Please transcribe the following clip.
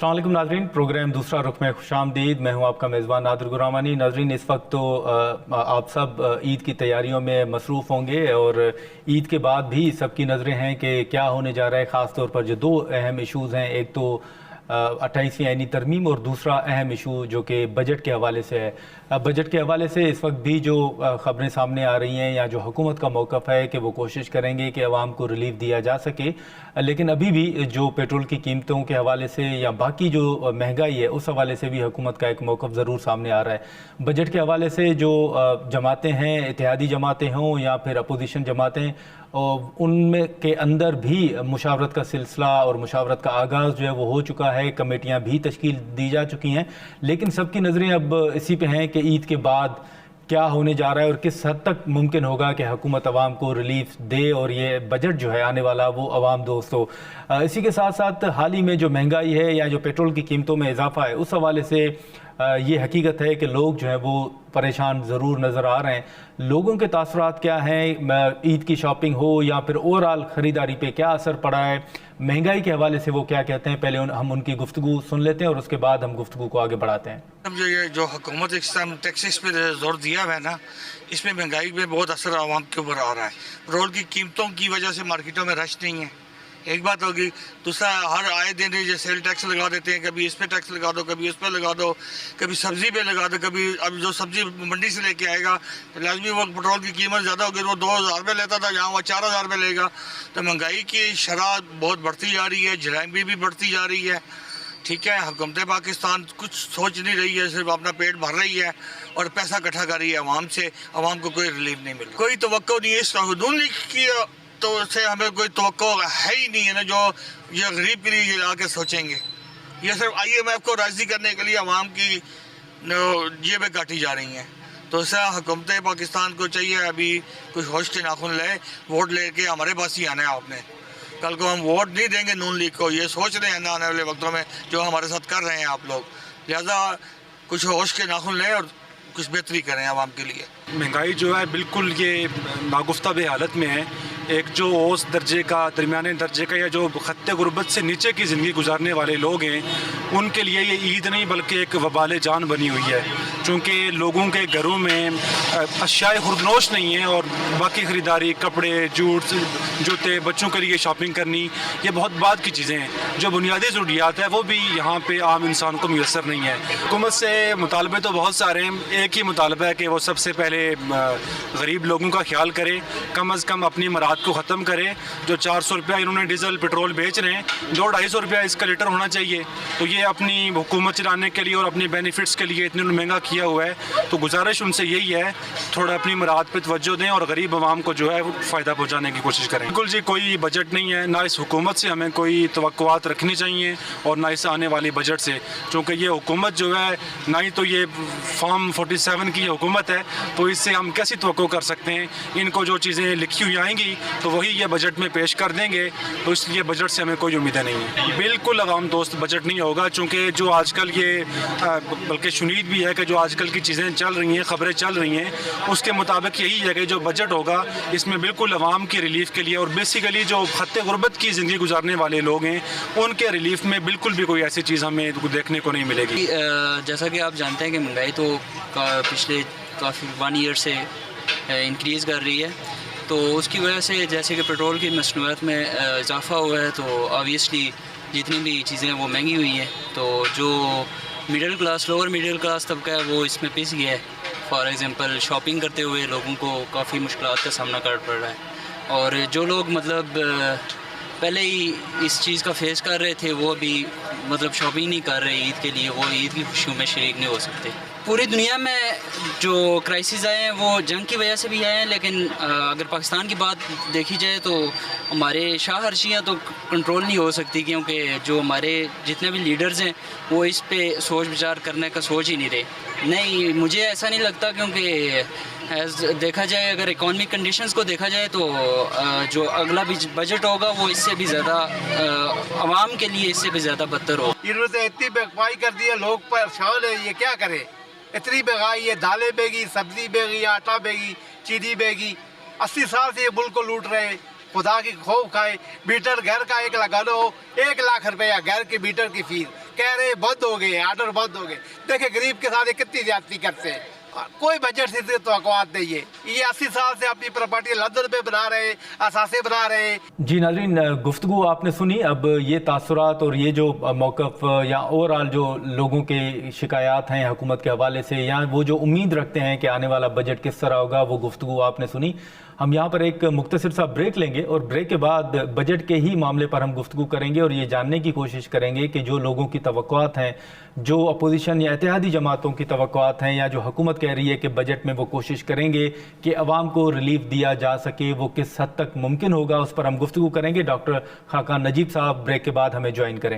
अस्सलाम वालेकुम नाजरीन, प्रोग्राम दूसरा रुख में खुशामदीद। मैं हूं आपका मेज़बान नादिर गुरामानी। नाजरीन, इस वक्त तो आप सब ईद की तैयारियों में मसरूफ़ होंगे और ईद के बाद भी सबकी नज़रें हैं कि क्या होने जा रहा है। ख़ास तौर पर जो दो अहम इशूज़ हैं, एक तो 28वीं आईनी तरमीम और दूसरा अहम इशू जो कि बजट के हवाले से है। बजट के हवाले से इस वक्त भी जो ख़बरें सामने आ रही हैं या जो हुकूमत का मौक़िफ़ है कि वो कोशिश करेंगे कि आवाम को रिलीफ दिया जा सके, लेकिन अभी भी जो पेट्रोल की कीमतों के हवाले से या बाकी जो महंगाई है उस हवाले से भी हुकूमत का एक मौक़िफ़ ज़रूर सामने आ रहा है। बजट के हवाले से जो जमातें हैं, इत्तेहादी जमातें हों या फिर अपोजिशन जमातें, उनमें के अंदर भी मुशावरत का सिलसिला और मुशावरत का आगाज़ जो है वो हो चुका है। कमेटियाँ भी तश्कील दी जा चुकी हैं, लेकिन सबकी नज़रें अब इसी पे हैं कि ईद के बाद क्या होने जा रहा है और किस हद तक मुमकिन होगा कि हुकूमत आवाम को रिलीफ दे और ये बजट जो है आने वाला वो आवाम दोस्त हो। इसी के साथ साथ हाल ही में जो महंगाई है या जो पेट्रोल की कीमतों में इजाफा है उस हवाले से ये हकीकत है कि लोग जो है वो परेशान ज़रूर नज़र आ रहे हैं। लोगों के तासुरात क्या हैं, ईद की शॉपिंग हो या फिर ओवरऑल ख़रीदारी पे क्या असर पड़ा है, महंगाई के हवाले से वो क्या कहते हैं, पहले हम उनकी गुफ्तगू सुन लेते हैं और उसके बाद हम गुफ्तगू को आगे बढ़ाते हैं। समझो, ये जो हुकूमत इस टाइम टैक्सेस पे जोर दिया हुआ है ना, इसमें महंगाई में बहुत असर आवाम के ऊपर आ रहा है। पेट्रोल की कीमतों की वजह से मार्केटों में रश नहीं है, एक बात होगी। दूसरा, हर आए दिन जो सेल टैक्स लगा देते हैं, कभी इस पे टैक्स लगा दो, कभी उस पे लगा दो, कभी सब्जी पे लगा दो, कभी अब जो सब्जी मंडी से लेके आएगा तो लाजमी वो पेट्रोल की कीमत ज़्यादा होगी, वो 2000 रुपये लेता था, जहाँ वो 4000 रुपये लेगा। तो महंगाई की शरह बहुत बढ़ती जा रही है, जराइम भी बढ़ती जा रही है। ठीक है, हुकूमत पाकिस्तान कुछ सोच नहीं रही है, सिर्फ अपना पेट भर रही है और पैसा इकट्ठा कर रही है अवाम से। अवाम को कोई रिलीफ नहीं मिल रहा, कोई तवक्को नहीं है इस नून लीग की तो से हमें कोई तवक्को है ही नहीं है ना, जो ये गरीब के लिए आके सोचेंगे। ये सिर्फ IMF को राज़ी करने के लिए अवाम की जेबें काटी जा रही हैं। तो ऐसा हुकूमत पाकिस्तान को चाहिए अभी कुछ होश के नाखुन ले, वोट लेके हमारे पास ही आना है आपने। कल को हम वोट नहीं देंगे नून लीग को, ये सोच रहे हैं ना आने वाले वक्तों में जो हमारे साथ कर रहे हैं आप लोग। लिहाजा कुछ होश के नाखुन लें और कुछ बेहतरी करें आवाम के लिए। महंगाई जो है बिल्कुल ये नागुफ्ता बे हालत में है। एक जो औस दर्जे का, दरमियाने दर्जे का या जो खत्ते गुर्बत से नीचे की ज़िंदगी गुजारने वाले लोग हैं, उनके लिए ये ईद नहीं बल्कि एक वबाल जान बनी हुई है। चूँकि लोगों के घरों में अशियाए खुर्दनोश नहीं है और बाकी ख़रीदारी, कपड़े, जूट, जूते, बच्चों के लिए शॉपिंग करनी, ये बहुत बाद की चीज़ें हैं। जो बुनियादी ज़रूरियात है वो भी यहाँ पे आम इंसान को मुयसर नहीं है। हुकूमत से मुतालबे तो बहुत सारे हैं, एक ही मुतालबा है कि वो सबसे पहले गरीब लोगों का ख्याल करे, कम अज़ कम अपनी मराहत को ख़त्म करे। जो 400 रुपया इन्होंने डीज़ल पेट्रोल बेच रहे हैं, 200-250 रुपया इसका लीटर होना चाहिए। तो ये अपनी हुकूमत चलाने के लिए और अपनी बेनिफिट्स के लिए इतने महंगा किया हुआ है। तो गुजारिश उनसे यही है, थोड़ा अपनी मराहत पर तवज्जो दें और गरीब आवाम को जो है वो फ़ायदा पहुँचाने की कोशिश करें। बिल्कुल जी, कोई बजट नहीं है, ना इस हुकूमत से हमें कोई तवक्कुआत रखनी चाहिए और ना इस आने वाली बजट से। चूँकि ये हुकूमत जो है, ना ही तो ये फॉर्म 47 की हुकूमत है, तो इससे हम कैसी तवक्को कर सकते हैं। इनको जो चीज़ें लिखी हुई आएंगी तो वही ये बजट में पेश कर देंगे, तो इसलिए बजट से हमें कोई उम्मीदें नहीं है। बिल्कुल आवाम दोस्त बजट नहीं होगा, चूँकि जो आजकल ये बल्कि शुनीद भी है कि जो आजकल की चीज़ें चल रही हैं, ख़बरें चल रही हैं, उसके मुताबिक यही है कि जो बजट होगा इसमें बिल्कुल आवाम की रिलीफ के लिए और बेसिकली जो खत्ते गुर्बत की ज़िंदगी गुजारने वाले लोग हैं उनके रिलीफ में बिल्कुल भी कोई ऐसी चीज़ हमें देखने को नहीं मिलेगी। जैसा कि आप जानते हैं कि महंगाई तो पिछले काफ़ी 1 ईयर से इंक्रीज़ कर रही है, तो उसकी वजह से जैसे कि पेट्रोल की मसनूआत में इजाफ़ा हुआ है, तो ऑब्वियसली जितनी भी चीज़ें वो महंगी हुई हैं। तो जो middle class, lower middle class तबका है वो इसमें पिस गया है। फॉर एग्ज़ाम्पल शॉपिंग करते हुए लोगों को काफ़ी मुश्किलात का सामना करना पड़ रहा है, और जो लोग मतलब पहले ही इस चीज़ का फेस कर रहे थे वो अभी मतलब शॉपिंग नहीं कर रहे ईद के लिए, वो ईद की खुशियों में शरीक नहीं हो सकते। पूरी दुनिया में जो क्राइसिस आए हैं वो जंग की वजह से भी आए हैं, लेकिन अगर पाकिस्तान की बात देखी जाए तो हमारे शाह हर्शियाँ तो कंट्रोल नहीं हो सकती, क्योंकि जो हमारे जितने भी लीडर्स हैं वो इस पे सोच विचार करने का सोच ही नहीं रहे। नहीं, मुझे ऐसा नहीं लगता, क्योंकि देखा जाए अगर इकॉनमिक कंडीशंस को देखा जाए तो जो अगला बजट होगा वो इससे भी ज़्यादा आवाम के लिए इससे भी ज़्यादा बदतर हो। इन्होंने इतनी महंगाई कर दी है, लोग परेशान है, ये क्या करे। इतनी महंगाई है, दालें बेगी, सब्जी बेगी, आटा बेगी, चीनी बेगी। 80 साल से ये मुल्क को लूट रहे हैं। खुदा की खौफ खाए। मीटर घर का एक लगा लो, 1 लाख रुपया घर के मीटर की फीस। कह रहे बंद हो गए, आर्डर बंद हो गए। देखे गरीब के साथ ये कितनी ज्यादती करते हैं। कोई बजट से तो नहीं है। ये 80 साल से अपनी प्रॉपर्टी लंदन में बना रहे हैं, असासे बना रहे हैं। जी नाज़रीन, गुफ्तगू आपने सुनी। अब ये तासुरात और ये जो मौक़िफ़ या ओवरऑल जो लोगों के शिकायत हैं हुकूमत के हवाले से, या वो जो उम्मीद रखते हैं कि आने वाला बजट किस तरह होगा, वो गुफ्तगू आपने सुनी। हम यहाँ पर एक मुख्तसर सा ब्रेक लेंगे और ब्रेक के बाद बजट के ही मामले पर हम गुफ्तगू करेंगे और ये जानने की कोशिश करेंगे कि जो लोगों की तवक्कुआत हैं, जो अपोजिशन या इत्तेहादी जमातों की तवक्कुआत हैं, या जो हुकूमत कह रही है कि बजट में वो कोशिश करेंगे कि अवाम को रिलीफ दिया जा सके, वो किस हद तक मुमकिन होगा, उस पर हम गुफ्तगू करेंगे। डॉक्टर खाकान नजीब साहब ब्रेक के बाद हमें ज्वाइन करेंगे।